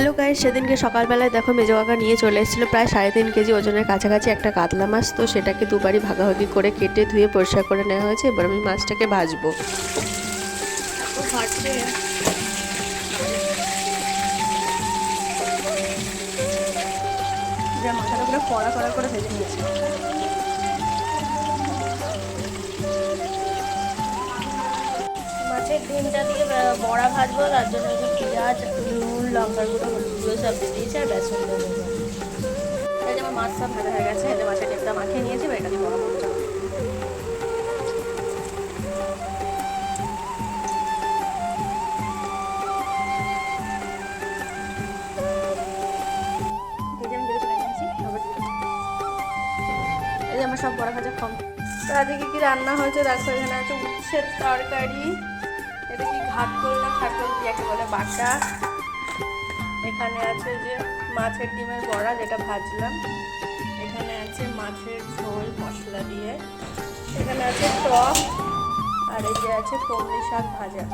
Hello guys, সেদিনকে সকালবেলায় দেখো মেজো কাকা নিয়ে চলে এসেছিলো প্রায় 3.5 কেজি ওজনের কাছাকাছি একটা কাতলা মাছ। তো সেটাকে দুবারই ভাগাভাগি করে কেটে ধুয়ে পরিষ্কার করে নেওয়া হয়েছে। এবার আমি মাছটাকে ভাজবো। মাথাটা পুরো কড়া কড়া করে ভেজে নিয়েছি। মাছের ডিমটা দিয়ে বড়া ভাজবো, তার জন্য একটু পেঁয়াজ, নুন, লঙ্কার গুঁড়ো, হলুদ গুঁড়ো সব দিয়ে দিয়েছি আর বেসন দিয়ে দেবো। এই যে আমার মাছ সব ভাজা হয়ে গেছে, এতে মাছের ডিমটা মাখিয়ে নিয়েছি, এটা দিয়ে বড়া করতে হবে। এই যে আমার সব বড়া ভাজা কম। তো আজকে কি রান্না হয়েছে দেখো, এখানে আছে উচ্ছের তরকারি, এটা কি ঘাটকোল না খাটকোল কি একে বলে বাটা, এখানে আছে যে মাছের ডিমের বড়া যেটা ভাজলাম, এখানে আছে মাছের ঝোল মশলা দিয়ে, এখানে আছে টক, আর এই যে আছে কলমি শাক ভাজা।